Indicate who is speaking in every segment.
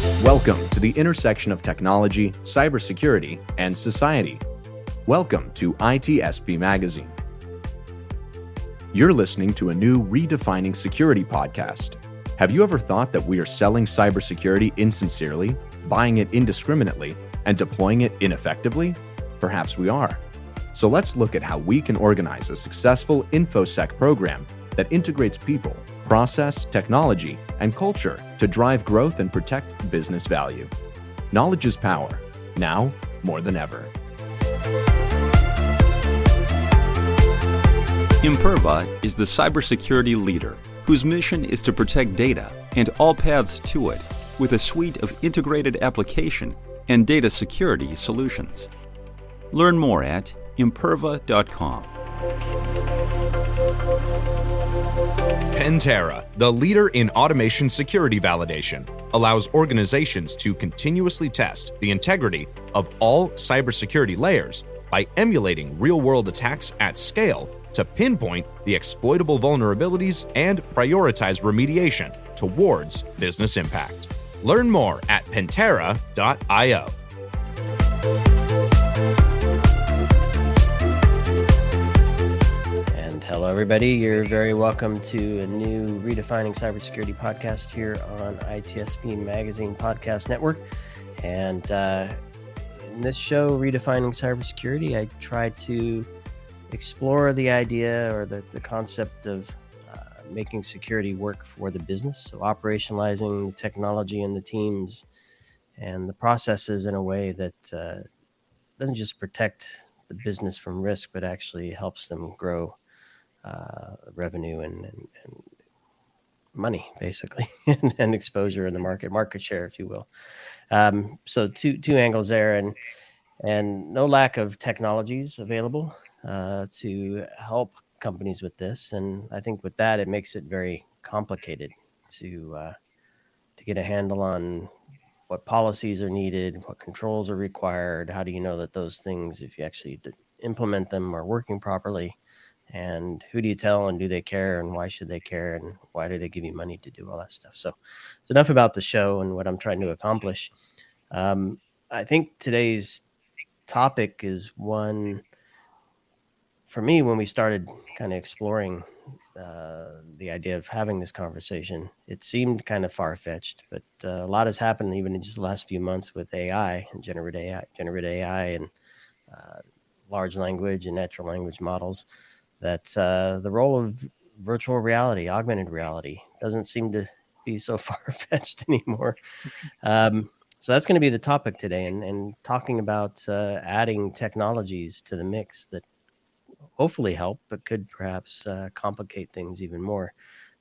Speaker 1: Welcome to the intersection of technology, cybersecurity, and society. Welcome to ITSPmagazine. You're listening to a new Redefining Security podcast. Have you ever thought that we are selling cybersecurity insincerely, buying it indiscriminately, and deploying it ineffectively? Perhaps we are. So let's look at how we can organize a successful InfoSec program that integrates people, process, technology, and culture to drive growth and protect business value. Knowledge is power, now more than ever.
Speaker 2: Imperva is the cybersecurity leader whose mission is to protect data and all paths to it with a suite of integrated application and data security solutions. Learn more at imperva.com.
Speaker 1: Pentera, the leader in automation security validation, allows organizations to continuously test the integrity of all cybersecurity layers by emulating real-world attacks at scale to pinpoint the exploitable vulnerabilities and prioritize remediation towards business impact. Learn more at pentera.io.
Speaker 3: Hello, everybody. You're very welcome to a new Redefining Cybersecurity podcast here on ITSPmagazine Podcast Network. And in this show, Redefining Cybersecurity, I try to explore the idea or the concept of making security work for the business. So operationalizing the technology and the teams and the processes in a way that doesn't just protect the business from risk, but actually helps them grow revenue and money, basically, and exposure in the market share, if you will. So two angles there, and no lack of technologies available to help companies with this. And I think with that, it makes it very complicated to get a handle on what policies are needed, what controls are required. How do you know that those things, if you actually implement them, are working properly? And who do you tell, and do they care, and why should they care, and why do they give you money to do all that stuff? So it's enough about the show and what I'm trying to accomplish. I think today's topic is one, for me, when we started kind of exploring the idea of having this conversation, it seemed kind of far-fetched, but a lot has happened even in just the last few months with AI and generative AI and large language and natural language models, that the role of virtual reality, augmented reality, doesn't seem to be so far-fetched anymore. So that's going to be the topic today, and talking about adding technologies to the mix that hopefully help, but could perhaps complicate things even more.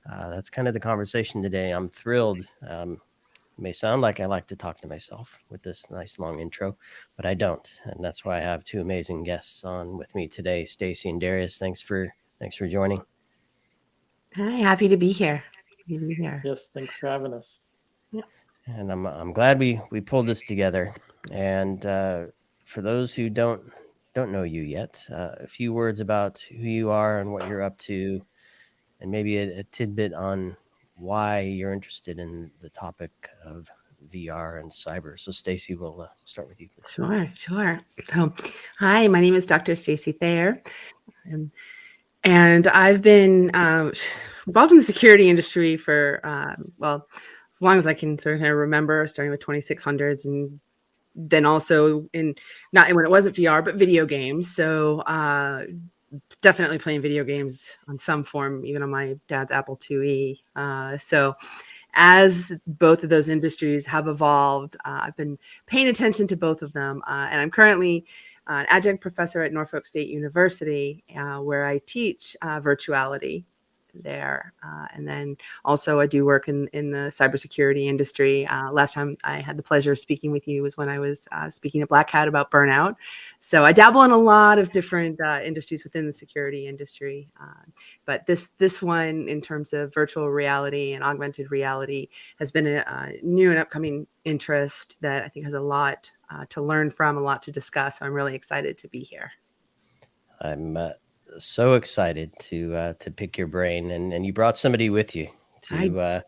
Speaker 3: That's kind of the conversation today. I'm thrilled. It may sound like I like to talk to myself with this nice long intro, but I don't. And that's why I have two amazing guests on with me today, Stacy and Darius. Thanks for joining.
Speaker 4: Hi, happy to be here.
Speaker 5: Yes, thanks for having us.
Speaker 4: Yeah.
Speaker 3: And I'm glad we pulled this together. And for those who don't know you yet, a few words about who you are and what you're up to, and maybe a tidbit on why you're interested in the topic of VR and cyber. So Stacy, we'll start with you, please.
Speaker 4: Sure. So, hi, my name is Dr. Stacy Thayer, and I've been involved in the security industry for, as long as I can sort of remember, starting with 2600s, and then also not when it wasn't VR, but video games. So definitely playing video games on some form, even on my dad's Apple IIe. So as both of those industries have evolved, I've been paying attention to both of them. And I'm currently an adjunct professor at Norfolk State University, where I teach virtuality there. And then also I do work in the cybersecurity industry. Last time I had the pleasure of speaking with you was when I was speaking at Black Hat about burnout. So I dabble in a lot of different industries within the security industry. But this one, in terms of virtual reality and augmented reality, has been a new and upcoming interest that I think has a lot to learn from, a lot to discuss. So I'm really excited to be here.
Speaker 3: I'm so excited to pick your brain, and you brought somebody with you to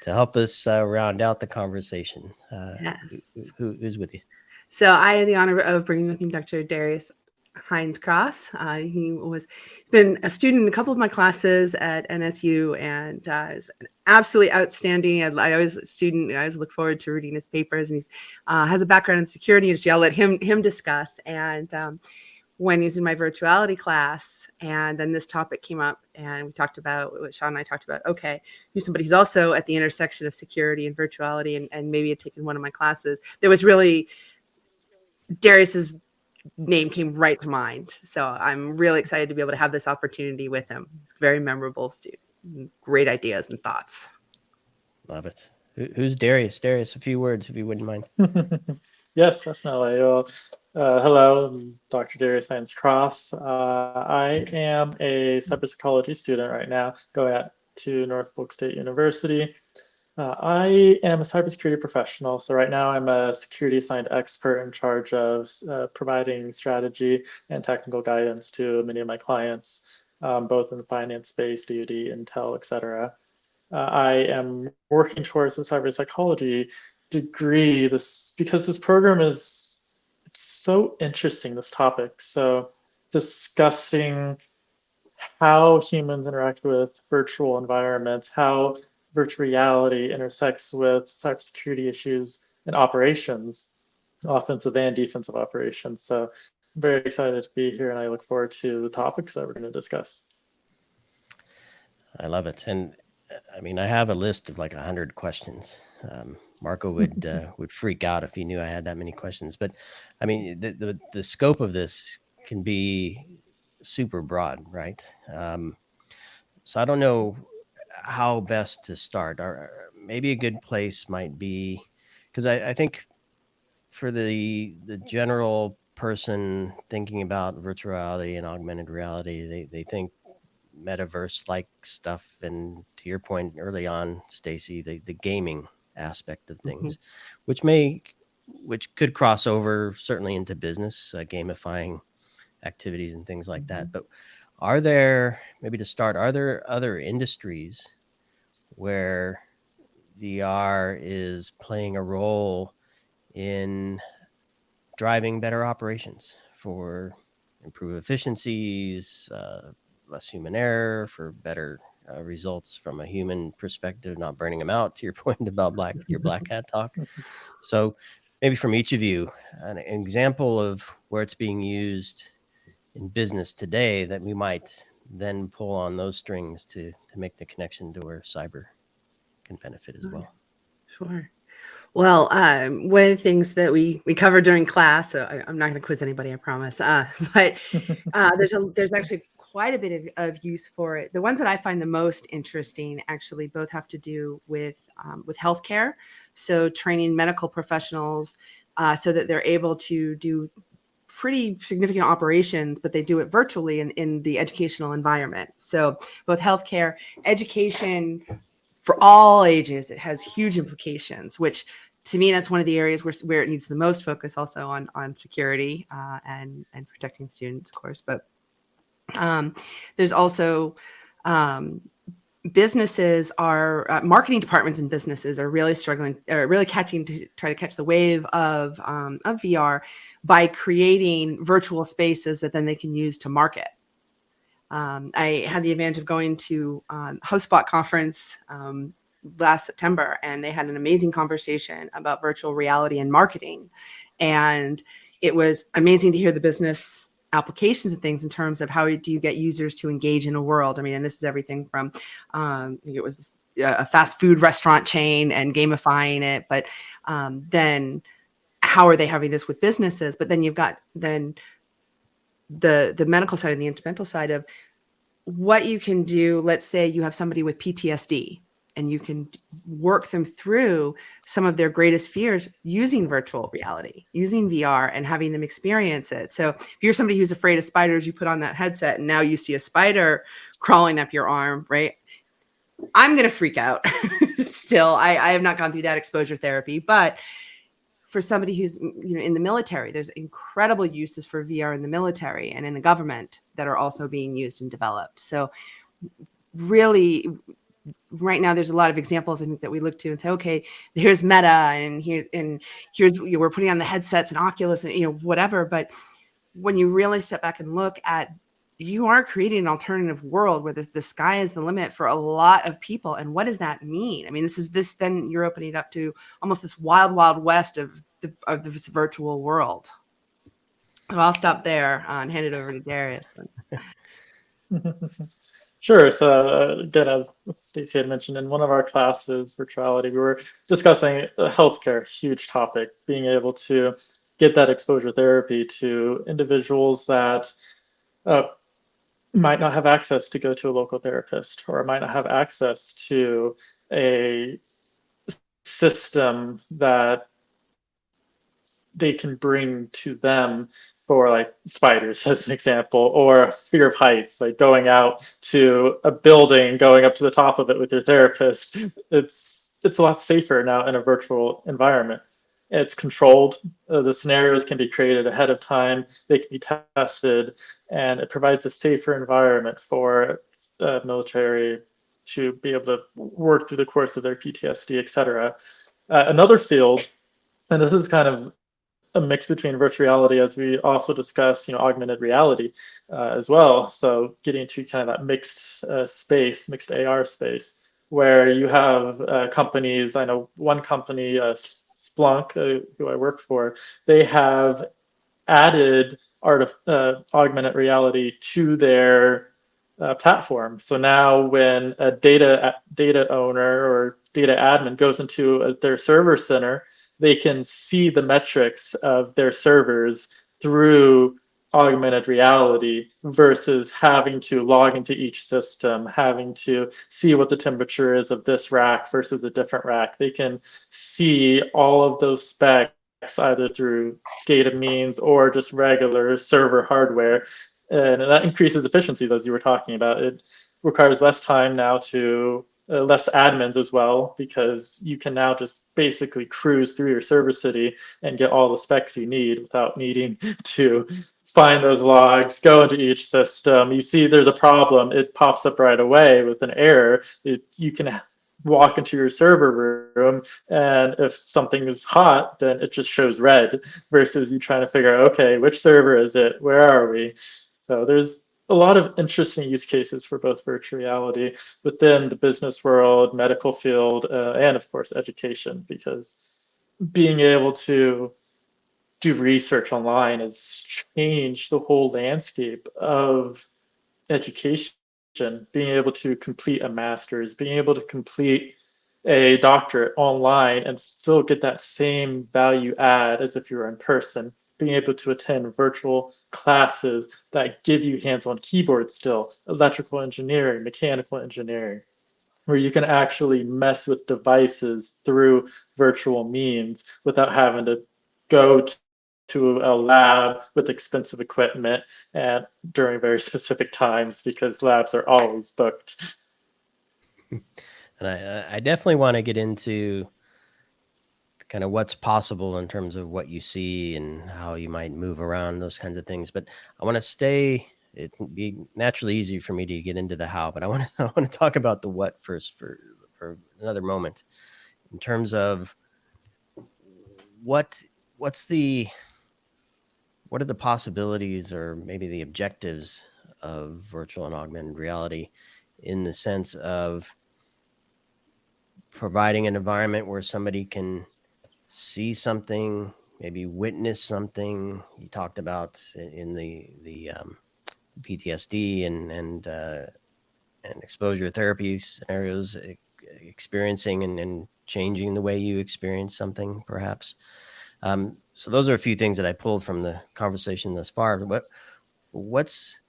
Speaker 3: to help us round out the conversation.
Speaker 4: Yes.
Speaker 3: Who's with you?
Speaker 4: So I had the honor of bringing with me Dr. Darius Hines-Cross. He's been a student in a couple of my classes at NSU and is absolutely outstanding. I always look forward to reading his papers, and he's has a background in security industry. I'll let him discuss. And when he's in my virtuality class, and then this topic came up, and we talked about what Sean and I talked about. Okay, who's somebody who's also at the intersection of security and virtuality, and maybe had taken one of my classes. There was really Darius's name came right to mind. So I'm really excited to be able to have this opportunity with him. He's a very memorable student. Great ideas and thoughts.
Speaker 3: Love it. Who's Darius? Darius, a few words if you wouldn't mind.
Speaker 5: Yes, definitely. Well, hello, I'm Dr. Darius Hines-Cross. I am a cybersecurity student right now, going to Norfolk State University. I am a cybersecurity professional. So right now I'm a security assigned expert in charge of providing strategy and technical guidance to many of my clients, both in the finance space, DoD, Intel, et cetera. I am working towards a cybersecurity degree because this program it's so interesting, this topic. So discussing how humans interact with virtual environments, how virtual reality intersects with cybersecurity issues and operations, offensive and defensive operations. So I'm very excited to be here, and I look forward to the topics that we're going to discuss.
Speaker 3: I love it. And I mean, I have a list of like 100 questions. Marco would freak out if he knew I had that many questions. But I mean, the scope of this can be super broad, right? So I don't know how best to start. Or maybe a good place might be, because I think for the general person thinking about virtual reality and augmented reality, they think metaverse-like stuff, and to your point early on, Stacy, the gaming aspect of things, which could cross over certainly into business, gamifying activities and things like that. But are there other industries where VR is playing a role in driving better operations for improved efficiencies, less human error, for better results from a human perspective, not burning them out, to your point about your black hat talk? So maybe from each of you, an example of where it's being used in business today that we might then pull on those strings to make the connection to where cyber can benefit as well.
Speaker 4: Sure. Well, one of the things that we covered during class, so I'm not going to quiz anybody, I promise. But there's actually quite a bit of use for it. The ones that I find the most interesting actually both have to do with healthcare. So training medical professionals so that they're able to do pretty significant operations, but they do it virtually in the educational environment. So both healthcare, education, for all ages, it has huge implications, which to me, that's one of the areas where it needs the most focus, also on security and protecting students, of course. But there's also businesses marketing departments in businesses are really struggling, really try to catch the wave of VR by creating virtual spaces that then they can use to market. I had the advantage of going to HubSpot conference last September, and they had an amazing conversation about virtual reality and marketing. And it was amazing to hear the business applications and things in terms of how do you get users to engage in a world. I mean, and this is everything from, I think it was a fast food restaurant chain and gamifying it, but then how are they having this with businesses? But then you've got then the medical side and the instrumental side of what you can do. Let's say you have somebody with PTSD and you can work them through some of their greatest fears using virtual reality, using VR, and having them experience it. So if you're somebody who's afraid of spiders, you put on that headset and now you see a spider crawling up your arm, right? I'm going to freak out. Still, I have not gone through that exposure therapy, but for somebody who's in the military, there's incredible uses for VR in the military and in the government that are also being used and developed. So really, right now there's a lot of examples I think that we look to and say, okay, here's Meta, and here's we're putting on the headsets and Oculus and whatever. But when you really step back and look at, you are creating an alternative world where the sky is the limit for a lot of people. And what does that mean? I mean, then you're opening it up to almost this wild, wild west of this virtual world. So I'll stop there and hand it over to Darius.
Speaker 5: Sure. So again, as Stacy had mentioned in one of our classes, virtuality, we were discussing healthcare, huge topic, being able to get that exposure therapy to individuals that might not have access to go to a local therapist, or might not have access to a system that they can bring to them for, like, spiders as an example, or fear of heights, like going out to a building, going up to the top of it with your therapist. It's a lot safer now in a virtual environment. It's controlled. The scenarios can be created ahead of time. They can be tested, and it provides a safer environment for military to be able to work through the course of their PTSD, etc. Another field, and this is kind of a mix between virtual reality, as we also discuss, augmented reality as well. So getting to kind of that mixed space, mixed AR space, where you have companies. I know one company, Splunk, who I work for, they have added augmented reality to their platform. So now when a data owner or data admin goes into their server center, they can see the metrics of their servers through augmented reality versus having to log into each system, having to see what the temperature is of this rack versus a different rack. They can see all of those specs either through SCADA means or just regular server hardware. And that increases efficiencies, as you were talking about. It requires less time now to less admins as well, because you can now just basically cruise through your server city and get all the specs you need without needing to find those logs, go into each system. You see there's a problem, it pops up right away with an error. You can walk into your server room, and if something is hot, then it just shows red, versus you trying to figure out, okay, which server is it? Where are we? So there's a lot of interesting use cases for both virtual reality within the business world, medical field, and of course education, because being able to do research online has changed the whole landscape of education. Being able to complete a master's, being able to complete a doctorate online and still get that same value add as if you were in person, being able to attend virtual classes that give you hands-on keyboard still, electrical engineering, mechanical engineering, where you can actually mess with devices through virtual means without having to go to a lab with expensive equipment and during very specific times, because labs are always booked.
Speaker 3: And I definitely want to get into kind of what's possible in terms of what you see and how you might move around, those kinds of things. But I want to stay, it can be naturally easy for me to get into the how, but I want to talk about the what first for another moment, in terms of what are the possibilities, or maybe the objectives, of virtual and augmented reality, in the sense of providing an environment where somebody can see something, maybe witness something. You talked about in the PTSD and exposure therapy scenarios, experiencing and changing the way you experience something, perhaps. So those are a few things that I pulled from the conversation thus far. But what's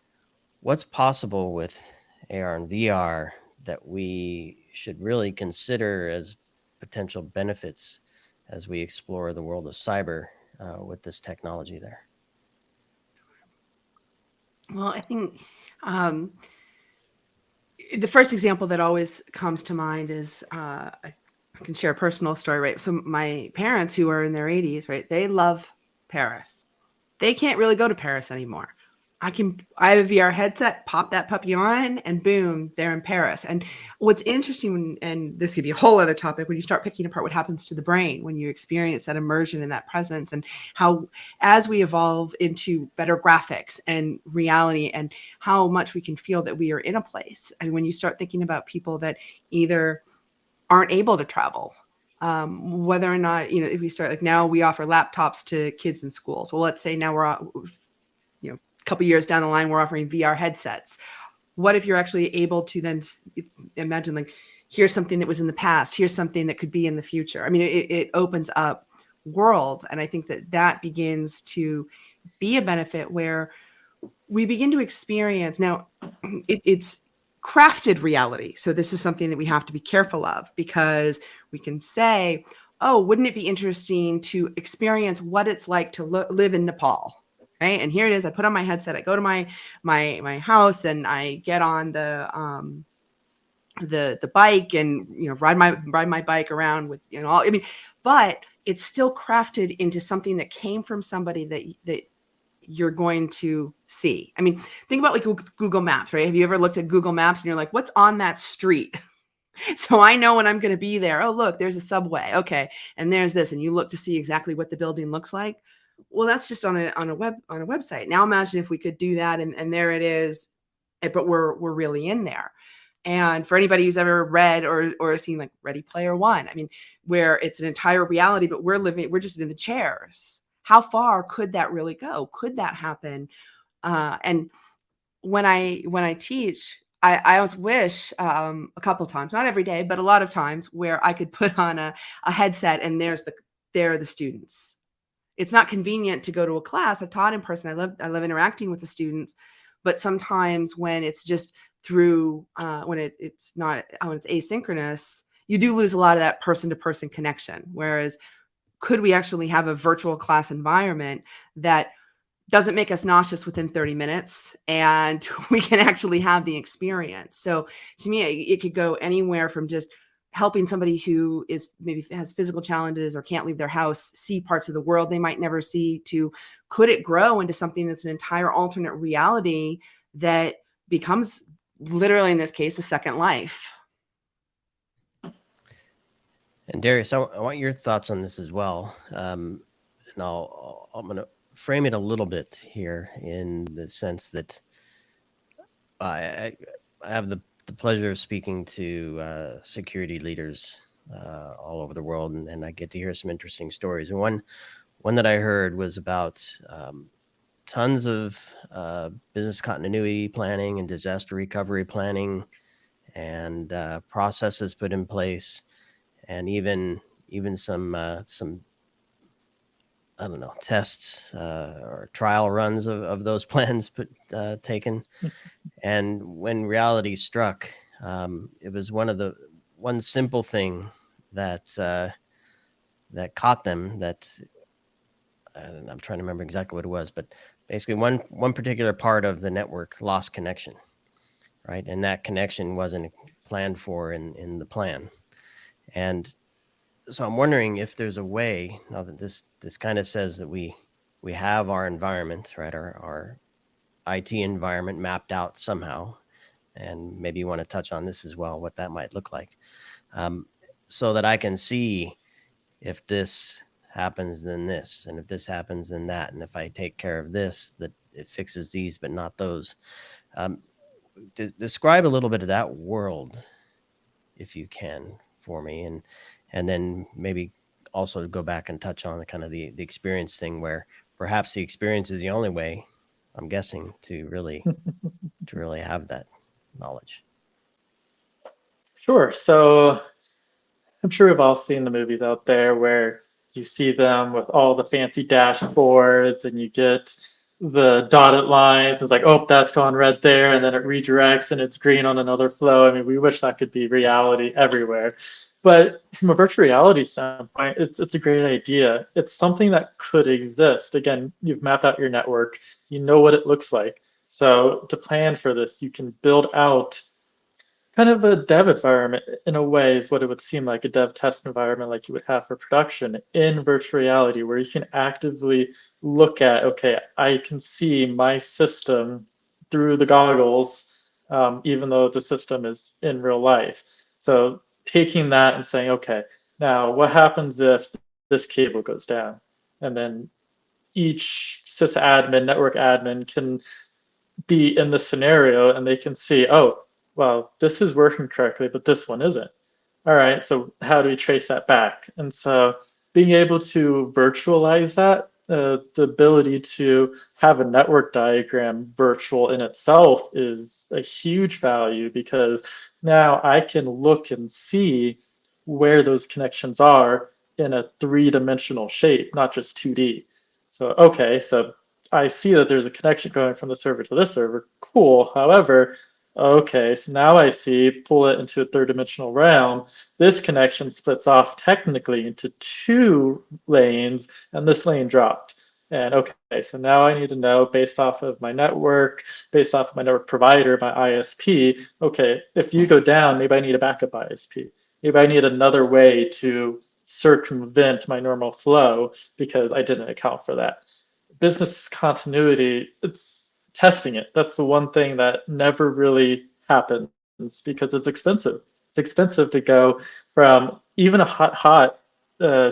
Speaker 3: possible with AR and VR that we should really consider as potential benefits as we explore the world of cyber with this technology there?
Speaker 4: Well, I think the first example that always comes to mind is I can share a personal story, right? So my parents, who are in their 80s, right, they love Paris. They can't really go to Paris anymore. I have a VR headset, pop that puppy on, and boom, they're in Paris. And what's interesting, and this could be a whole other topic, when you start picking apart what happens to the brain when you experience that immersion and that presence, and how, as we evolve into better graphics and reality, and how much we can feel that we are in a place. And when you start thinking about people that either aren't able to travel, whether or not, if we start, like, now we offer laptops to kids in schools. Well, let's say now we're, couple years down the line, we're offering VR headsets. What if you're actually able to then imagine, like, here's something that was in the past, here's something that could be in the future. I mean, it opens up worlds. And I think that begins to be a benefit where we begin to experience. Now, it's crafted reality. So this is something that we have to be careful of, because we can say, oh, wouldn't it be interesting to experience what it's like to live in Nepal? Right. And here it is. I put on my headset. I go to my house, and I get on the bike, and ride my bike around with but it's still crafted into something that came from somebody that you're going to see. I mean, think about like Google Maps, right? Have you ever looked at Google Maps and you're like, what's on that street? So I know when I'm going to be there. Oh, look, there's a subway. Okay, and there's this, and you look to see exactly what the building looks like. Well, that's just on a website. Now imagine if we could do that, and there it is, but we're really in there. And for anybody who's ever read or seen like Ready Player One, I mean, where it's an entire reality, but we're just in the chairs. How far could that really go? Could that happen? And when I teach, I always wish a couple of times, not every day, but a lot of times, where I could put on a headset, and there are the students. It's not convenient to go to a class. I've taught in person. I love interacting with the students, but sometimes when it's just through when it's asynchronous, you do lose a lot of that person-to-person connection. Whereas, could we actually have a virtual class environment that doesn't make us nauseous within 30 minutes, and we can actually have the experience? So to me, it could go anywhere from just helping somebody who maybe has physical challenges or can't leave their house see parts of the world they might never see, to could it grow into something that's an entire alternate reality that becomes, literally in this case, a second life.
Speaker 3: And Darius, I want your thoughts on this as well. And I'm going to frame it a little bit here, in the sense that I have the pleasure of speaking to security leaders all over the world, and I get to hear some interesting stories. And one that I heard was about tons of business continuity planning and disaster recovery planning, and processes put in place, and even some I don't know, tests or trial runs of those plans taken. And when reality struck, it was one simple thing that caught them, that I'm trying to remember exactly what it was, but basically one particular part of the network lost connection, right? And that connection wasn't planned for in the plan. And so I'm wondering if there's a way, now that this kind of says that we have our environment, right, our IT environment mapped out somehow, and maybe you want to touch on this as well, what that might look like, so that I can see if this happens, then this, and if this happens, then that, and if I take care of this, that it fixes these, but not those. Describe a little bit of that world, if you can, for me, and then maybe also go back and touch on the kind of the experience thing, where perhaps the experience is the only way, I'm guessing, to really have that knowledge.
Speaker 5: Sure. So I'm sure we've all seen the movies out there where you see them with all the fancy dashboards, and you get the dotted lines. It's like, oh, that's gone red there, and then it redirects and it's green on another flow. I mean, we wish that could be reality everywhere. But from a virtual reality standpoint, it's a great idea. It's something that could exist. Again, you've mapped out your network. You know what it looks like. So to plan for this, you can build out kind of a dev environment in a way is what it would seem like, a dev test environment like you would have for production in virtual reality, where you can actively look at, okay, I can see my system through the goggles, even though the system is in real life. So taking that and saying, okay, now what happens if this cable goes down? And then each sysadmin, network admin can be in the scenario and they can see, oh, well, this is working correctly, but this one isn't. All right, so how do we trace that back? And so being able to virtualize that, the ability to have a network diagram virtual in itself is a huge value, because now I can look and see where those connections are in a three-dimensional shape, not just 2D. So, okay, so I see that there's a connection going from the server to this server. Cool. However, okay, so now I see, pull it into a third-dimensional realm. This connection splits off technically into 2 lanes, and this lane dropped. And okay, so now I need to know, based off of my network, based off of my network provider, my ISP, okay, if you go down, maybe I need a backup ISP. Maybe I need another way to circumvent my normal flow because I didn't account for that. Business continuity, it's testing it. That's the one thing that never really happens because it's expensive. It's expensive to go from even a hot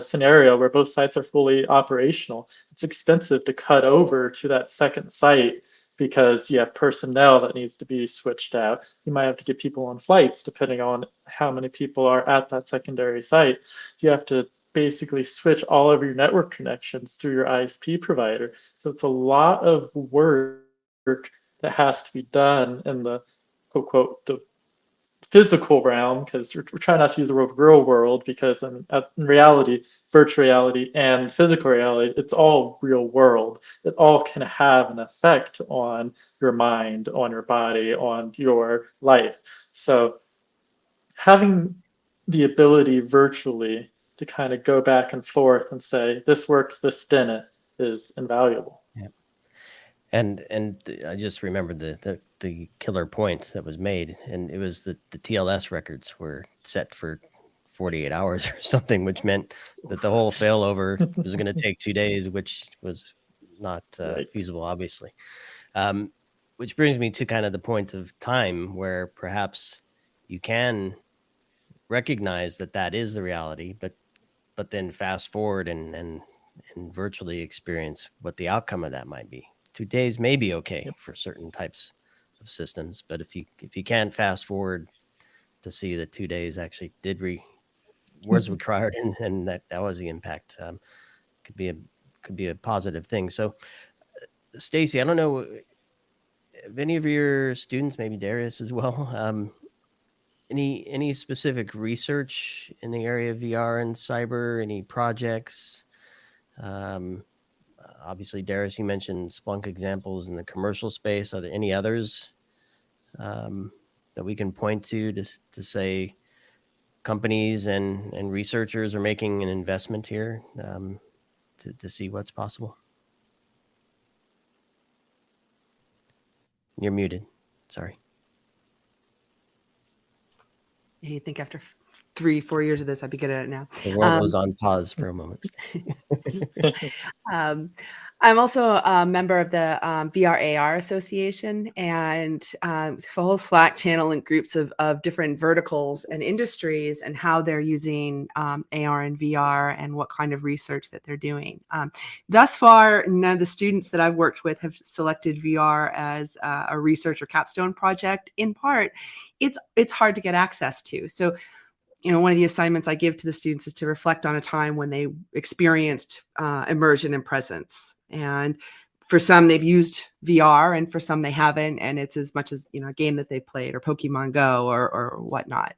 Speaker 5: scenario where both sites are fully operational. It's expensive to cut over to that second site because you have personnel that needs to be switched out. You might have to get people on flights depending on how many people are at that secondary site. You have to basically switch all of your network connections through your ISP provider. So it's a lot of work that has to be done in the quote the physical realm, because we're trying not to use the word real world, because in reality, virtual reality and physical reality, it's all real world. It all can have an effect on your mind, on your body, on your life. So having the ability virtually to kind of go back and forth and say, this works, this didn't, is invaluable.
Speaker 3: Yeah. And I just remembered the killer point that was made, and it was the TLS records were set for 48 hours or something, which meant that the whole failover was going to take 2 days, which was not feasible, obviously. Which brings me to kind of the point of time where perhaps you can recognize that is the reality, but then fast forward and virtually experience what the outcome of that might be. 2 days may be okay for certain types of systems, but if you can't fast forward to see that 2 days actually was required and that was the impact, could be a positive thing. So, Stacy, I don't know if any of your students, maybe Darius as well, any specific research in the area of VR and cyber, any projects? Obviously, Darius, you mentioned Splunk examples in the commercial space. Are there any others that we can point to say companies and researchers are making an investment here to see what's possible? You're muted. Sorry.
Speaker 4: I think after 3-4 years of this, I'd be good at it now.
Speaker 3: The world was on pause for a moment.
Speaker 4: I'm also a member of the VR AR Association, and a whole Slack channel and groups of different verticals and industries and how they're using AR and VR and what kind of research that they're doing. Thus far, none of the students that I've worked with have selected VR as a research or capstone project. In part, it's hard to get access to. So, one of the assignments I give to the students is to reflect on a time when they experienced immersion and presence. And for some, they've used VR, and for some, they haven't. And it's as much as, a game that they played, or Pokemon Go, or whatnot.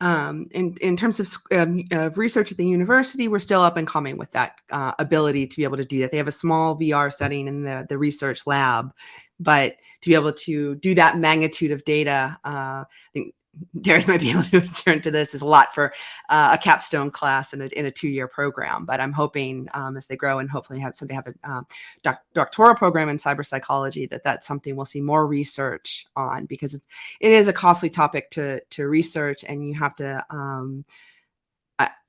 Speaker 4: In terms of research at the university, we're still up and coming with that ability to be able to do that. They have a small VR setting in the research lab, but to be able to do that magnitude of data, I think Darius might be able to turn to this, is a lot for a capstone class in a 2-year program. But I'm hoping as they grow and hopefully have a doctoral program in cyber psychology, that's something we'll see more research on, because it is a costly topic to research, and you have to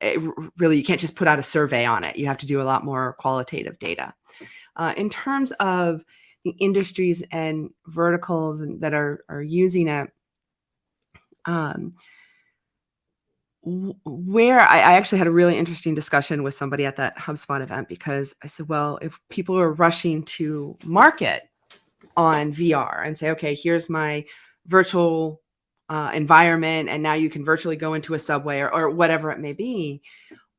Speaker 4: you can't just put out a survey on it. You have to do a lot more qualitative data. In terms of the industries and verticals that are using it, where I actually had a really interesting discussion with somebody at that HubSpot event, because I said, well, if people are rushing to market on VR and say, okay, here's my virtual environment, and now you can virtually go into a subway or whatever it may be,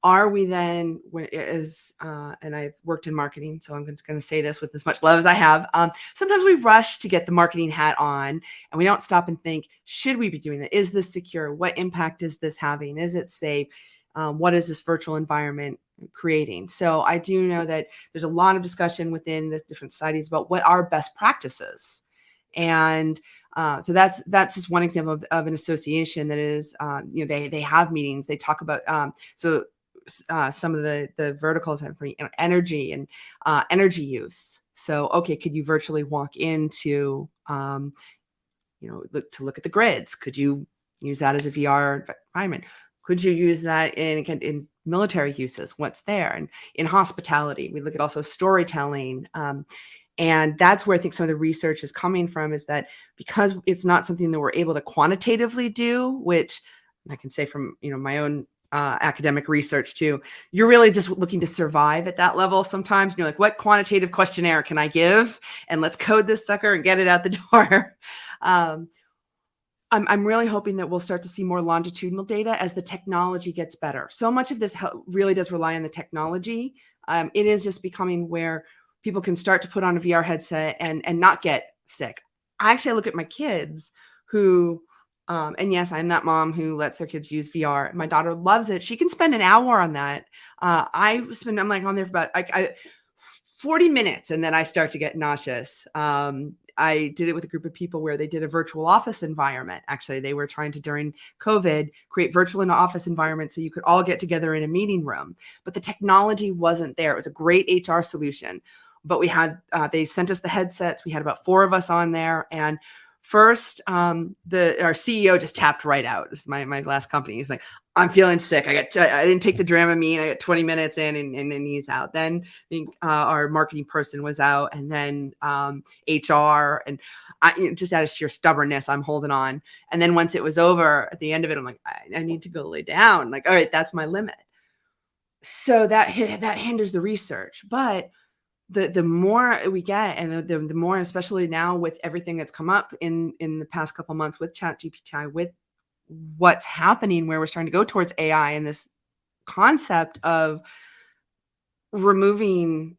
Speaker 4: are we then, and I've worked in marketing, so I'm just going to say this with as much love as I have. Sometimes we rush to get the marketing hat on, and we don't stop and think, should we be doing that? Is this secure? What impact is this having? Is it safe? What is this virtual environment creating? So I do know that there's a lot of discussion within the different societies about what are best practices. And so that's just one example of an association that is, they have meetings, they talk about, some of the verticals have energy and energy use. So, okay, could you virtually walk into, look at the grids? Could you use that as a VR environment? Could you use that in military uses? What's there? And in hospitality, we look at also storytelling. And that's where I think some of the research is coming from, is that because it's not something that we're able to quantitatively do, which I can say from my own academic research too, you're really just looking to survive at that level sometimes. You're like, what quantitative questionnaire can I give? And let's code this sucker and get it out the door. I'm really hoping that we'll start to see more longitudinal data as the technology gets better. So much of this really does rely on the technology. It is just becoming where people can start to put on a VR headset and not get sick. I look at my kids who, and yes, I'm that mom who lets their kids use VR. My daughter loves it. She can spend an hour on that. I'm like on there for about 40 minutes, and then I start to get nauseous. I did it with a group of people where they did a virtual office environment. Actually, they were trying to, during COVID, create virtual office environments so you could all get together in a meeting room. But the technology wasn't there. It was a great HR solution. But we had, they sent us the headsets. We had about 4 of us on there. And first, our CEO just tapped right out. This is my last company. He's like, I'm feeling sick. I didn't take the Dramamine. I got 20 minutes in and then he's out. Then I think our marketing person was out, and then HR, and just out of sheer stubbornness, I'm holding on. And then once it was over, at the end of it, I'm like, I need to go lay down. Like, all right, that's my limit. So that hinders the research. But the more we get, and the more, especially now with everything that's come up in the past couple months with ChatGPT, with what's happening, where we're starting to go towards AI and this concept of removing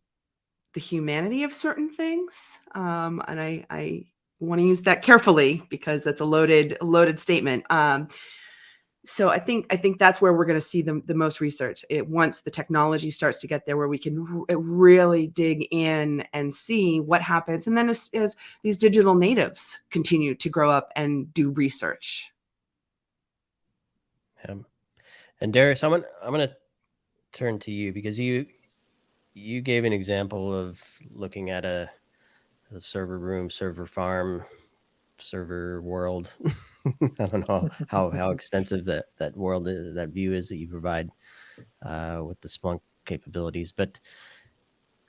Speaker 4: the humanity of certain things. And I want to use that carefully, because that's a loaded statement. So I think that's where we're going to see the most research. Once the technology starts to get there, where we can really dig in and see what happens. And then as these digital natives continue to grow up and do research.
Speaker 3: And Darius, I'm going to turn to you, because you gave an example of looking at a server room, server farm, server world. I don't know how extensive that world is, that view is that you provide with the Splunk capabilities. But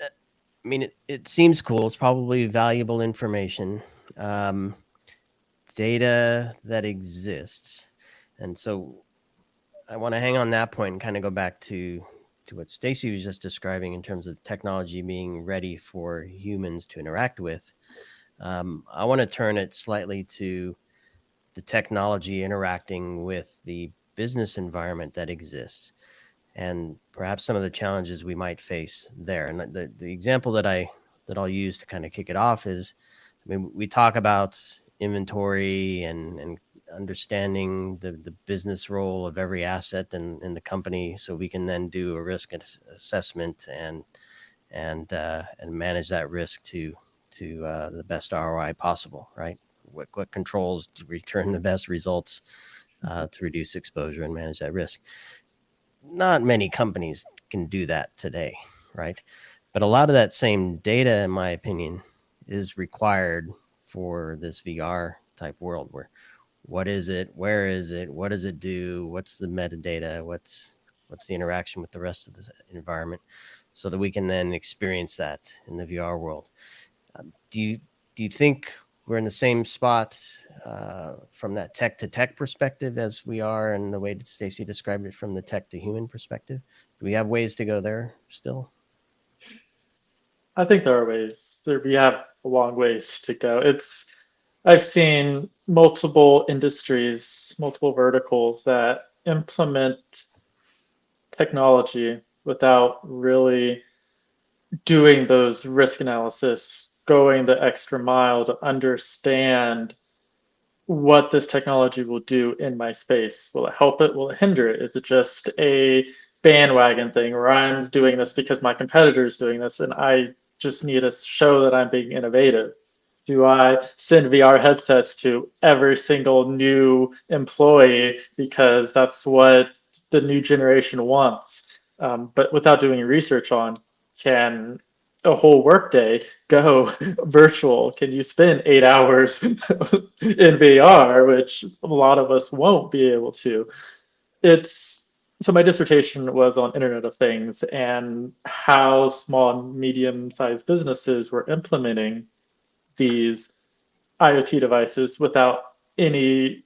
Speaker 3: I mean, it seems cool. It's probably valuable information, data that exists. And so I want to hang on that point and kind of go back to what Stacy was just describing in terms of technology being ready for humans to interact with. I want to turn it slightly to the technology interacting with the business environment that exists, and perhaps some of the challenges we might face there. And the example that I'll use to kind of kick it off is, I mean, we talk about inventory and understanding the business role of every asset in the company, so we can then do a risk assessment and manage that risk to the best ROI possible, right? what controls to return the best results to reduce exposure and manage that risk. Not many companies can do that today, right? But a lot of that same data, in my opinion, is required for this VR type world where what is it? Where is it? What does it do? What's the metadata? What's the interaction with the rest of the environment, so that we can then experience that in the VR world. Do you think we're in the same spot from that tech to tech perspective as we are in the way that Stacy described it from the tech to human perspective? Do we have ways to go there still?
Speaker 5: I think there are ways. We have a long ways to go. I've seen multiple industries, multiple verticals that implement technology without really doing those risk analysis, going the extra mile to understand what this technology will do in my space. Will it help it? Will it hinder it? Is it just a bandwagon thing where I'm doing this because my competitor's doing this and I just need to show that I'm being innovative? Do I send VR headsets to every single new employee because that's what the new generation wants? But without doing research on, can a whole workday go virtual? Can you spend 8 hours in VR, which a lot of us won't be able to? So my dissertation was on Internet of Things and how small and medium-sized businesses were implementing these IoT devices without any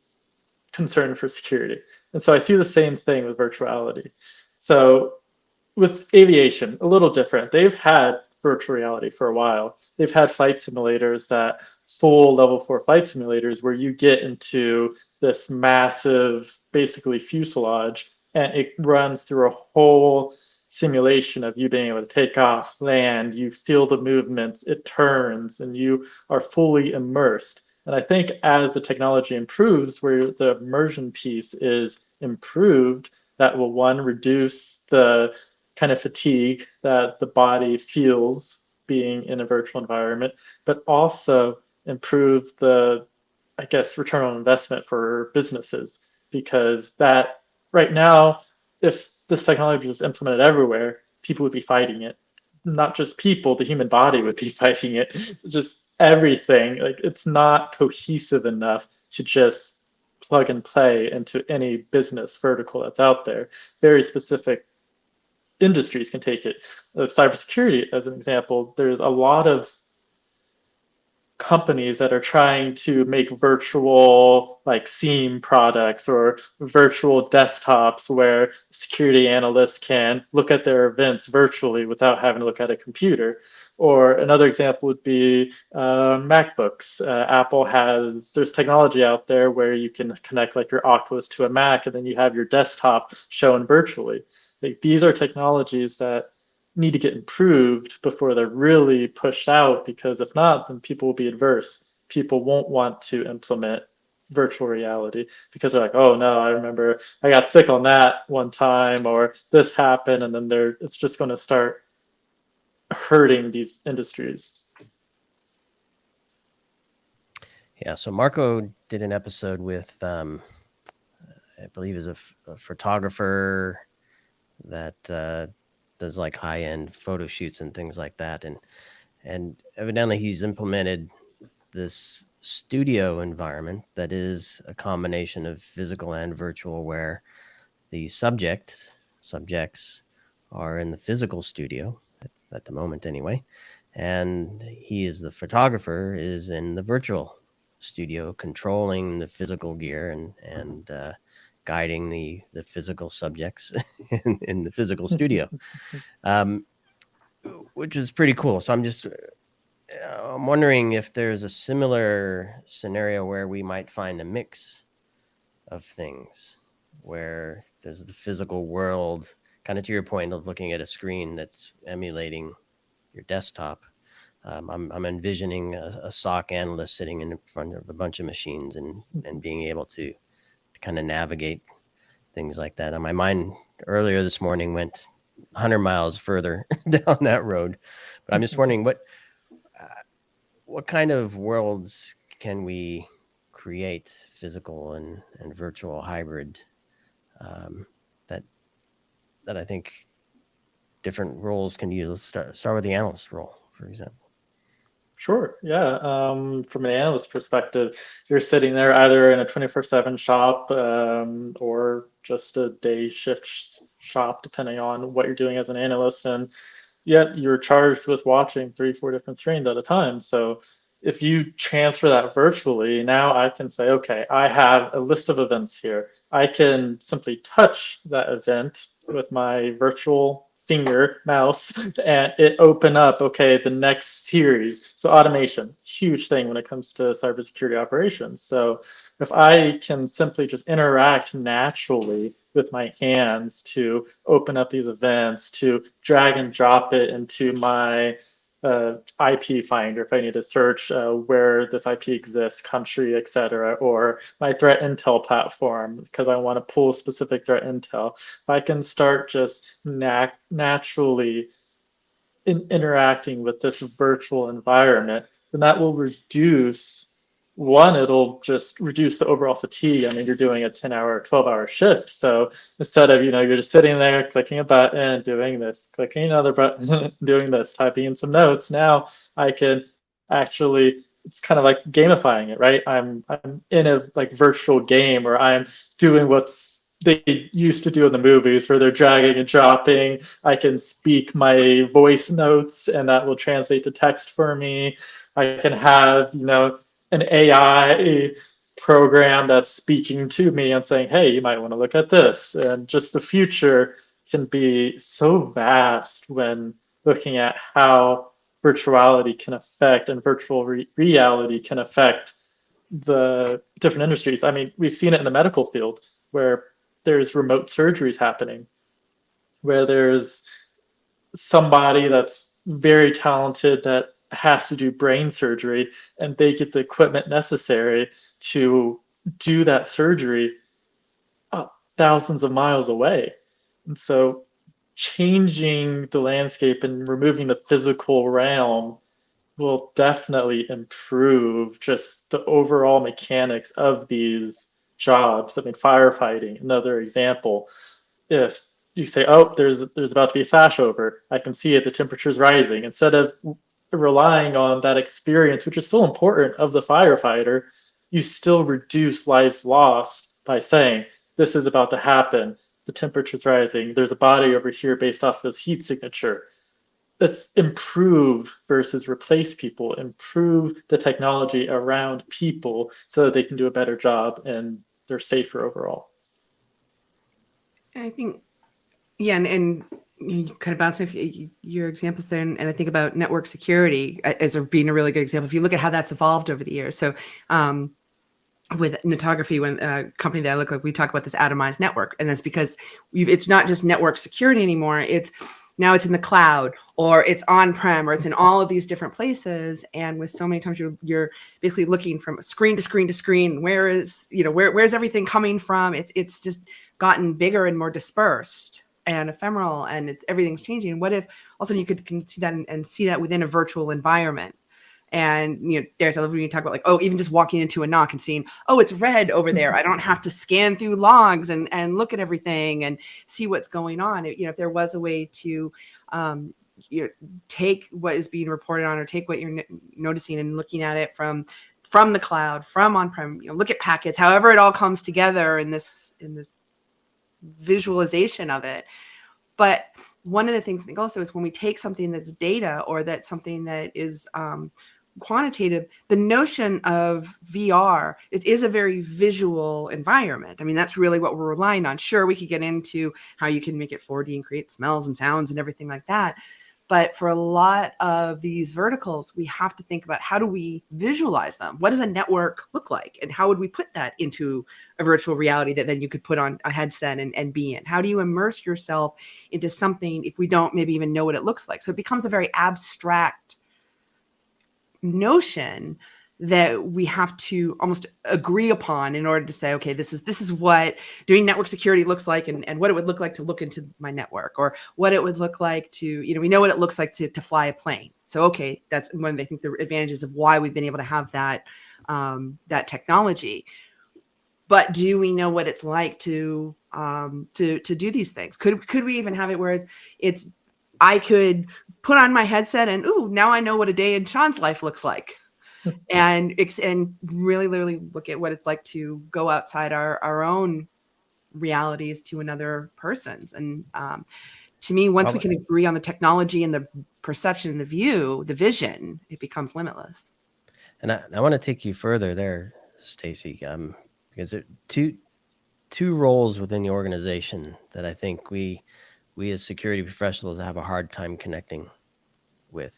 Speaker 5: concern for security. And so I see the same thing with virtuality. So with aviation, a little different. They've had virtual reality for a while. They've had flight simulators, that full level 4 flight simulators where you get into this massive, basically fuselage, and it runs through a whole simulation of you being able to take off, land, you feel the movements, it turns, and you are fully immersed. And I think as the technology improves, where the immersion piece is improved, that will, one, reduce the kind of fatigue that the body feels being in a virtual environment, but also improve the, I guess, return on investment for businesses. Because that right now, if this technology was implemented everywhere, people would be fighting it. Not just people, the human body would be fighting it. Just everything. Like, it's not cohesive enough to just plug and play into any business vertical that's out there. Very specific industries can take it. Cybersecurity, as an example, there's a lot of companies that are trying to make virtual like SIEM products or virtual desktops where security analysts can look at their events virtually without having to look at a computer. Or another example would be MacBooks. Apple there's technology out there where you can connect like your Oculus to a Mac and then you have your desktop shown virtually. Like, these are technologies that need to get improved before they're really pushed out, because if not, then people will be adverse. People won't want to implement virtual reality because they're like, oh no, I remember I got sick on that one time, or this happened, and then it's just going to start hurting these industries.
Speaker 3: Yeah, so Marco did an episode with, I believe is a photographer that does like high-end photo shoots and things like that. And evidently he's implemented this studio environment that is a combination of physical and virtual, where the subjects are in the physical studio at the moment anyway. And he is the photographer is in the virtual studio, controlling the physical gear and guiding the physical subjects in the physical studio, which is pretty cool. So I'm wondering if there's a similar scenario where we might find a mix of things, where there's the physical world, kind of to your point of looking at a screen that's emulating your desktop. I'm envisioning a SOC analyst sitting in front of a bunch of machines and being able to kind of navigate things like that. And my mind earlier this morning went 100 miles further down that road. But I'm just wondering what kind of worlds can we create physical and virtual hybrid that I think different roles can use. Start with the analyst role, for example.
Speaker 5: Sure. Yeah. From an analyst perspective, you're sitting there either in a 24/7 shop or just a day shift shop, depending on what you're doing as an analyst. And yet you're charged with watching 3-4 different screens at a time. So if you transfer that virtually, now I can say, okay, I have a list of events here. I can simply touch that event with my virtual finger mouse and it open up, okay, the next series. So automation, huge thing when it comes to cybersecurity operations. So if I can simply just interact naturally with my hands to open up these events, to drag and drop it into my IP finder if I need to search where this IP exists, country, etc., or my threat intel platform because I want to pull specific threat intel. If I can start just naturally interacting with this virtual environment, then that will reduce it'll just reduce the overall fatigue. I mean, you're doing a 10-hour, 12-hour shift. So instead of, you're just sitting there clicking a button, doing this, clicking another button, doing this, typing in some notes, now I can actually, it's kind of like gamifying it, right? I'm in a virtual game where I'm doing what's they used to do in the movies where they're dragging and dropping. I can speak my voice notes and that will translate to text for me. I can have, an AI program that's speaking to me and saying, hey, you might want to look at this. And just the future can be so vast when looking at how virtuality can affect and virtual reality can affect the different industries. I mean, we've seen it in the medical field where there's remote surgeries happening, where there's somebody that's very talented that has to do brain surgery and they get the equipment necessary to do that surgery thousands of miles away. And so changing the landscape and removing the physical realm will definitely improve just the overall mechanics of these jobs. I mean, firefighting, another example. If you say, oh, there's about to be a flashover, I can see it, the temperature's rising. Instead of relying on that experience, which is still important, of the firefighter, you still reduce lives lost by saying, this is about to happen, the temperature's rising, there's a body over here based off this heat signature. Let's improve versus replace people, improve the technology around people so that they can do a better job and they're safer overall.
Speaker 4: I think, yeah, and you kind of bounce off your examples there, and I think about network security as being a really good example. If you look at how that's evolved over the years, so with Netography, when a company that I look like, we talk about this atomized network, and that's because it's not just network security anymore. Now it's in the cloud, or it's on-prem, or it's in all of these different places. And with so many times you're basically looking from screen to screen to screen. Where's everything coming from? It's just gotten bigger and more dispersed and ephemeral, and everything's changing. What if also you could see that and see that within a virtual environment? And Darius, I love when you talk about even just walking into a knock and seeing, oh, it's red over there. I don't have to scan through logs and look at everything and see what's going on. If there was a way to take what is being reported on, or take what you're noticing and looking at it from the cloud, from on-prem, look at packets, however it all comes together in this visualization of it. But one of the things I think also is when we take something that's data, or that's something that is quantitative, the notion of VR, it is a very visual environment. I mean, that's really what we're relying on. Sure, we could get into how you can make it 4D and create smells and sounds and everything like that. But for a lot of these verticals, we have to think about, how do we visualize them? What does a network look like? And how would we put that into a virtual reality that then you could put on a headset and be in? How do you immerse yourself into something if we don't maybe even know what it looks like? So it becomes a very abstract notion that we have to almost agree upon in order to say, okay, this is what doing network security looks like, and what it would look like to look into my network, or what it would look like to, we know what it looks like to fly a plane. So, okay, that's one of the, I think, the advantages of why we've been able to have that that technology. But do we know what it's like to do these things? Could we even have it where it's I could put on my headset and now I know what a day in Sean's life looks like, and really literally look at what it's like to go outside our own realities to another person's. And to me, once we can agree on the technology and the perception and the vision, it becomes limitless.
Speaker 3: And I want to take you further there, Stacy, because two roles within the organization that I think we as security professionals have a hard time connecting with.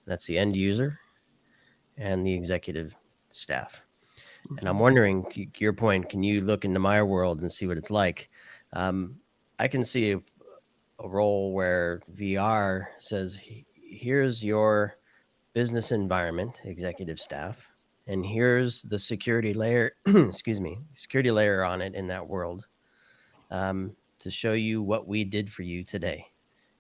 Speaker 3: That's the end user and the executive staff. And I'm wondering, to your point, can you look into my world and see what it's like? I can see a role where VR says, here's your business environment, executive staff, and here's the security layer, security layer on it in that world, to show you what we did for you today.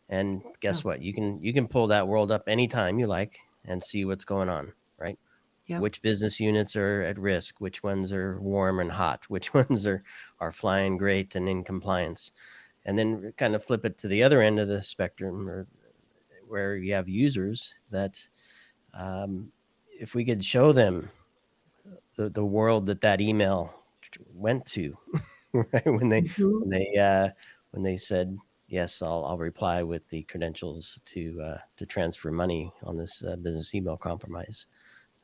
Speaker 3: And guess what? You can pull that world up anytime you like and see what's going on, right? Yep. Which business units are at risk, which ones are warm and hot, which ones are flying great and in compliance. And then kind of flip it to the other end of the spectrum, or where you have users that if we could show them the world that email went to, right? When they said, yes, I'll reply with the credentials to transfer money on this business email compromise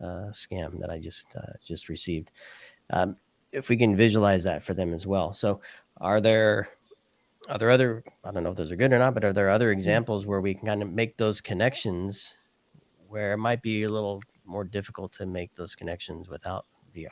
Speaker 3: scam that I just received. If we can visualize that for them as well. So are there other, I don't know if those are good or not, but are there other examples where we can kind of make those connections where it might be a little more difficult to make those connections without VR?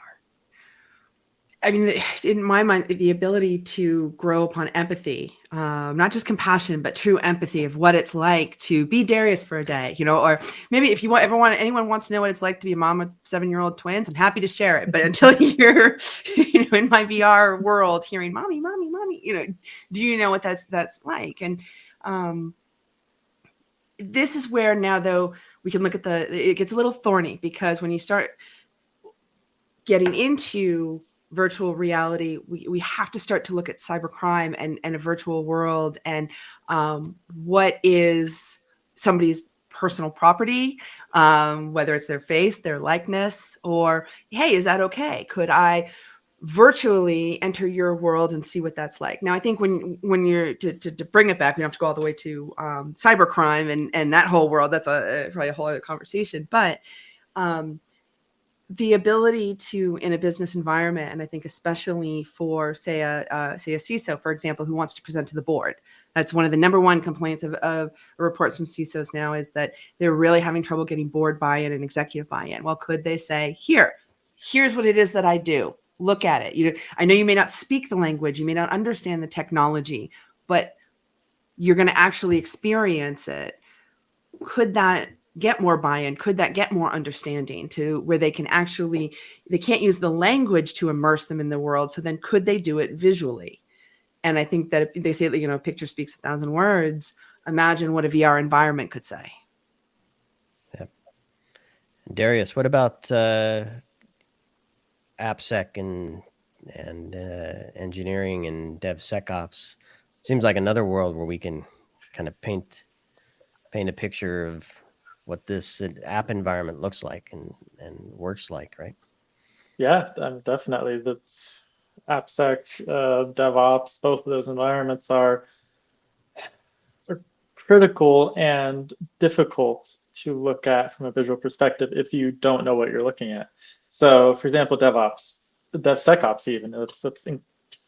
Speaker 4: I mean, in my mind, the ability to grow upon empathy, not just compassion, but true empathy of what it's like to be Darius for a day, or maybe if anyone wants to know what it's like to be a mom of 7-year-old twins, I'm happy to share it. But until you're, in my VR world, hearing mommy, mommy, mommy, do you know what that's like? And this is where now, though, we can look at it gets a little thorny, because when you start getting into virtual reality, we have to start to look at cybercrime and a virtual world, and what is somebody's personal property, whether it's their face, their likeness, or, hey, is that okay? Could I virtually enter your world and see what that's like? Now, I think when you're to bring it back, we don't have to go all the way to cybercrime and that whole world. That's probably a whole other conversation. But the ability to, in a business environment, and I think especially for say a CISO, for example, who wants to present to the board, that's one of the number one complaints of reports from CISOs now, is that they're really having trouble getting board buy-in and executive buy-in. Well, could they say, here's what it is that I do. Look at it. I know you may not speak the language, you may not understand the technology, but you're going to actually experience it. Could that get more buy-in? Could that get more understanding to where they can't use the language to immerse them in the world? So then could they do it visually? And I think that they say that, a picture speaks 1,000 words. Imagine what a VR environment could say.
Speaker 3: Yeah. Darius, what about AppSec and engineering and DevSecOps? Seems like another world where we can kind of paint a picture of what this app environment looks like and works like, right?
Speaker 5: Yeah, definitely. That's AppSec, DevOps. Both of those environments are critical and difficult to look at from a visual perspective if you don't know what you're looking at. So, for example, DevOps, DevSecOps even, let's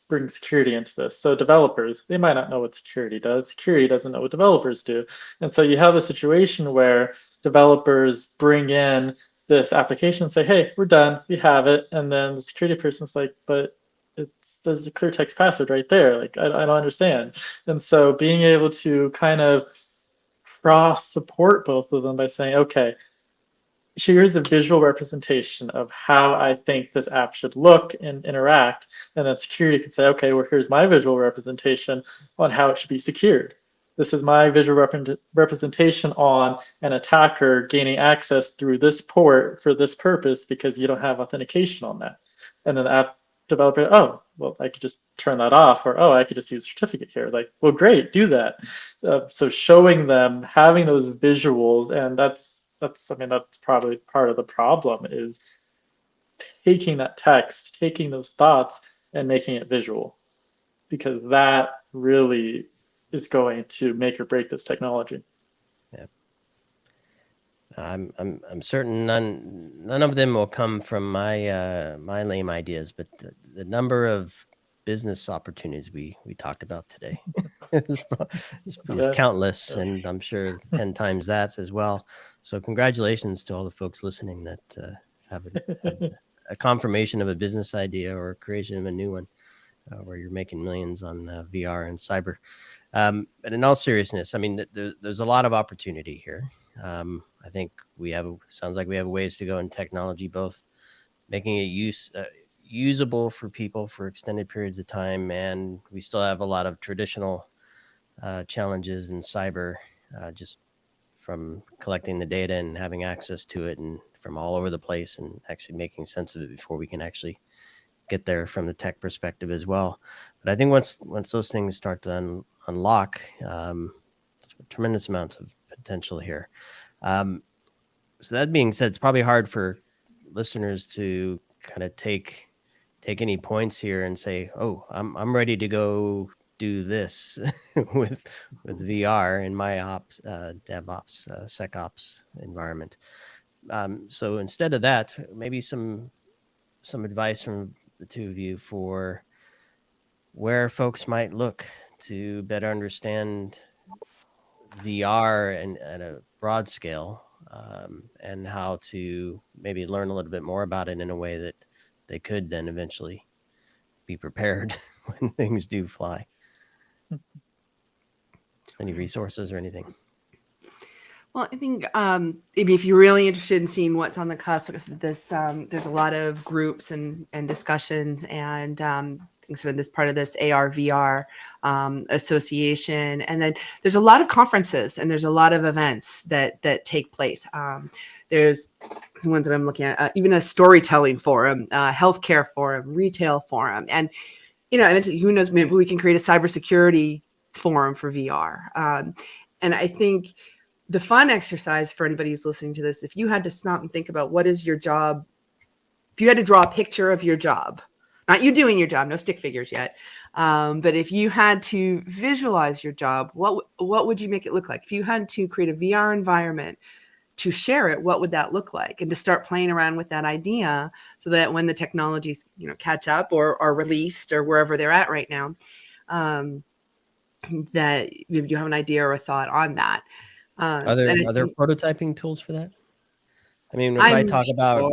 Speaker 5: bring security into this. So developers, they might not know what security does. Security doesn't know what developers do. And so you have a situation where developers bring in this application and say, hey, we're done, we have it. And then the security person's like, but there's a clear text password right there. Like, I don't understand. And so being able to kind of cross support both of them by saying, okay, here's a visual representation of how I think this app should look and interact. And then security can say, okay, well, here's my visual representation on how it should be secured. This is my visual representation on an attacker gaining access through this port for this purpose because you don't have authentication on that. And then the app developer, oh, well, I could just turn that off, or oh, I could just use certificate here. Like, well, great, do that. So showing them, having those visuals, and that's probably part of the problem, is taking that text, taking those thoughts, and making it visual, because that really is going to make or break this technology.
Speaker 3: Yeah. I'm certain none of them will come from my my lame ideas, but the number of business opportunities we talked about today is countless, and I'm sure 10 times that as well. So congratulations to all the folks listening that have a confirmation of a business idea or creation of a new one, where you're making millions on VR and cyber. But in all seriousness, I mean, there's a lot of opportunity here. I think sounds like we have ways to go in technology, both making it usable for people for extended periods of time, and we still have a lot of traditional challenges in cyber, just from collecting the data and having access to it, and from all over the place, and actually making sense of it before we can actually get there from the tech perspective as well. But I think once those things start to unlock, tremendous amounts of potential here. So that being said, it's probably hard for listeners to kind of take any points here and say, oh, I'm ready to go do this with VR in my ops, DevOps, SecOps environment. So instead of that, maybe some advice from the two of you for where folks might look to better understand VR and at a broad scale, and how to maybe learn a little bit more about it in a way that they could then eventually be prepared when things do fly. Any resources or anything?
Speaker 4: Well, I think maybe if you're really interested in seeing what's on the cusp of this, there's a lot of groups and discussions, and so this part of this AR VR association, and then there's a lot of conferences and there's a lot of events that take place. There's the ones that I'm looking at, even a storytelling forum, healthcare forum, retail forum, and who knows, maybe we can create a cybersecurity forum for VR. And I think the fun exercise for anybody who's listening to this, if you had to stop and think about what is your job, if you had to draw a picture of your job, not you doing your job, no stick figures yet, but if you had to visualize your job, what would you make it look like? If you had to create a VR environment to share it, what would that look like? And to start playing around with that idea so that when the technologies catch up or are released or wherever they're at right now, that you have an idea or a thought on that.
Speaker 3: Are there prototyping tools for that? I mean, if I talk about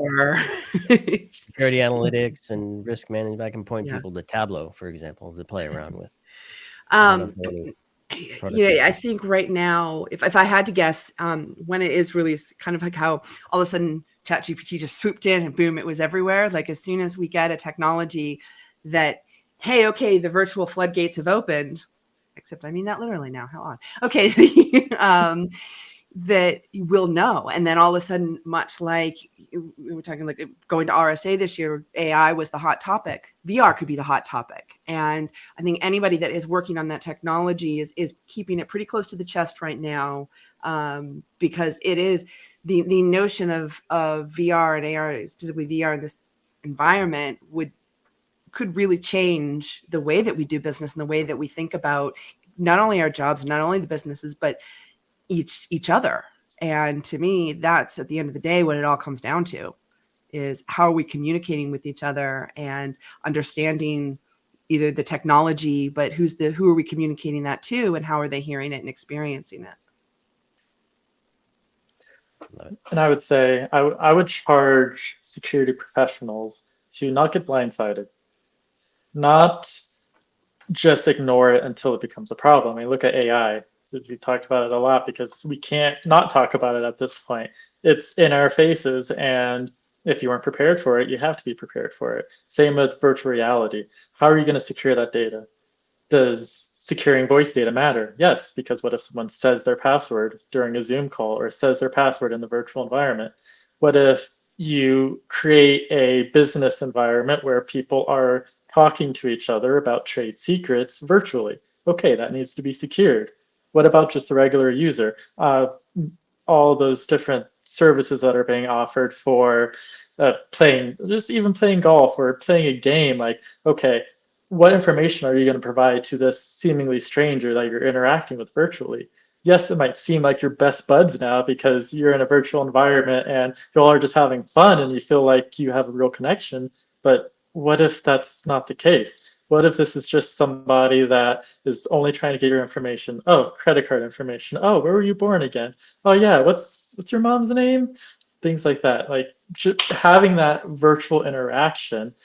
Speaker 3: security analytics and risk management, I can point people to Tableau, for example, to play around with.
Speaker 4: I think right now, if I had to guess, when it is released, kind of like how all of a sudden ChatGPT just swooped in and boom, it was everywhere. Like as soon as we get a technology that, hey, okay, the virtual floodgates have opened, except I mean that literally now, how odd. Okay, that you will know. And then all of a sudden, much like we were talking, like going to RSA this year, AI was the hot topic. VR could be the hot topic. And I think anybody that is working on that technology is keeping it pretty close to the chest right now, because it is the notion of VR and AR, specifically VR in this environment, could really change the way that we do business and the way that we think about not only our jobs, not only the businesses, but each other. And to me, that's at the end of the day what it all comes down to, is how are we communicating with each other and understanding either the technology, but who are we communicating that to, and how are they hearing it and experiencing it?
Speaker 5: And I would say I would charge security professionals to not get blindsided, not just ignore it until it becomes a problem. I mean, look at AI. We've talked about it a lot because we can't not talk about it at this point. It's in our faces, and if you weren't prepared for it, you have to be prepared for it. Same with virtual reality. How are you going to secure that data? does securing voice data matter? Yes, because what if someone says their password during a Zoom call or says their password in the virtual environment? What if you create a business environment where people are talking to each other about trade secrets virtually? Okay, that needs to be secured. What about just the regular user? All those different services that are being offered for playing, just even playing golf or playing a game, like, okay, what information are you going to provide to this seemingly stranger that you're interacting with virtually? Yes, it might seem like you're best buds now because you're in a virtual environment and you all are just having fun and you feel like you have a real connection. But what if that's not the case? What if this is just somebody that is only trying to get your information? Oh, credit card information. Oh, where were you born again? Oh yeah, what's your mom's name? Things like that. Like just having that virtual interaction,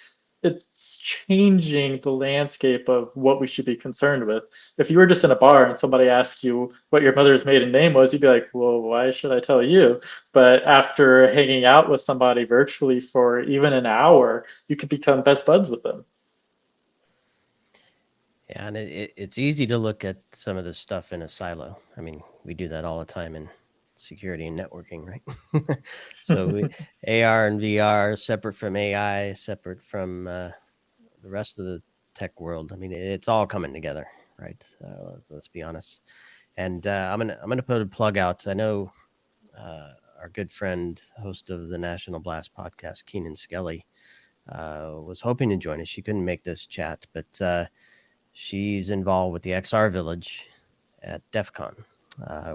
Speaker 5: it's changing the landscape of what we should be concerned with. If you were just in a bar and somebody asked you what your mother's maiden name was, you'd be like, well, why should I tell you? But after hanging out with somebody virtually for even an hour, you could become best buds with them.
Speaker 3: Yeah, and it's easy to look at some of this stuff in a silo. I mean, we do that all the time in security and networking, right? So AR and VR separate from AI, separate from the rest of the tech world. I mean, it's all coming together, right? Let's be honest. And I'm gonna put a plug out. I know our good friend, host of the National Blast podcast, Keenan Skelly, was hoping to join us. She couldn't make this chat, but she's involved with the XR Village at DEF CON,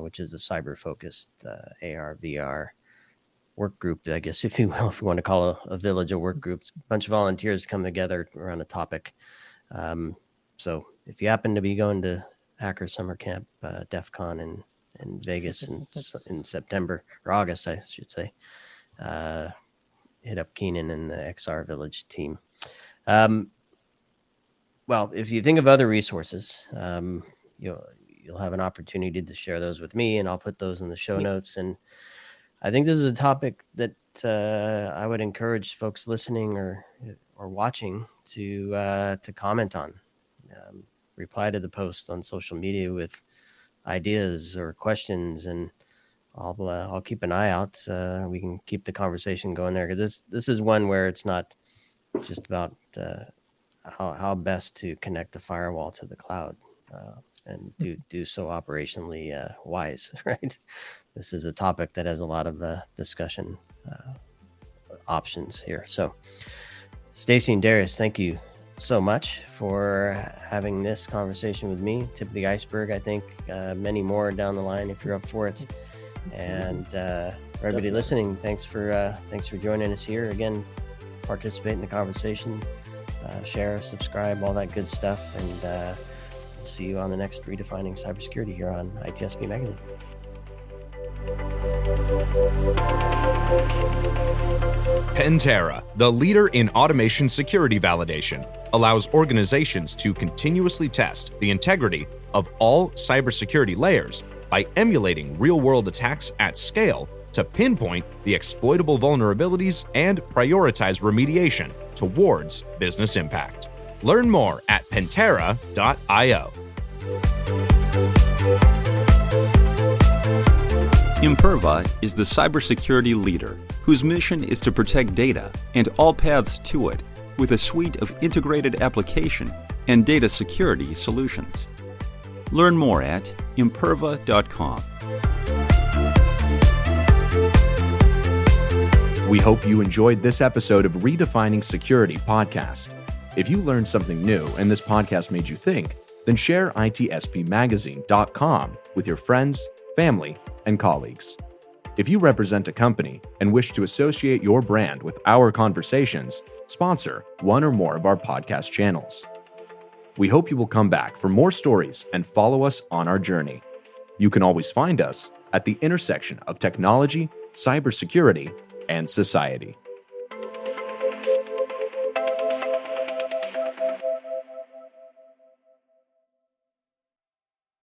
Speaker 3: which is a cyber-focused AR, VR work group, I guess, if you will, if you want to call a village a work group. It's a bunch of volunteers come together around a topic. So if you happen to be going to Hacker Summer Camp, DEF CON in Vegas in September, or August, I should say, hit up Keenan and the XR Village team. Well, if you think of other resources, you'll have an opportunity to share those with me, and I'll put those in the show notes. And I think this is a topic that I would encourage folks listening or watching to comment on. Reply to the post on social media with ideas or questions, and I'll keep an eye out. We can keep the conversation going there, because this is one where it's not just about how best to connect a firewall to the cloud and do so operationally wise, right? This is a topic that has a lot of discussion options here. So, Stacy and Darius, thank you so much for having this conversation with me. Tip of the iceberg, I think. Many more down the line if you're up for it. And for everybody listening, thanks for joining us here. Again, participate in the conversation. Share, subscribe, all that good stuff, and we'll see you on the next Redefining Cybersecurity here on ITSP Magazine.
Speaker 1: Pantera, the leader in automation security validation, allows organizations to continuously test the integrity of all cybersecurity layers by emulating real-world attacks at scale to pinpoint the exploitable vulnerabilities and prioritize remediation towards business impact. Learn more at Pantera.io.
Speaker 2: Imperva is the cybersecurity leader whose mission is to protect data and all paths to it with a suite of integrated application and data security solutions. Learn more at imperva.com.
Speaker 1: We hope you enjoyed this episode of Redefining Security podcast. If you learned something new and this podcast made you think, then share ITSPmagazine.com with your friends, family, and colleagues. If you represent a company and wish to associate your brand with our conversations, sponsor one or more of our podcast channels. We hope you will come back for more stories and follow us on our journey. You can always find us at the intersection of technology, cybersecurity, and society.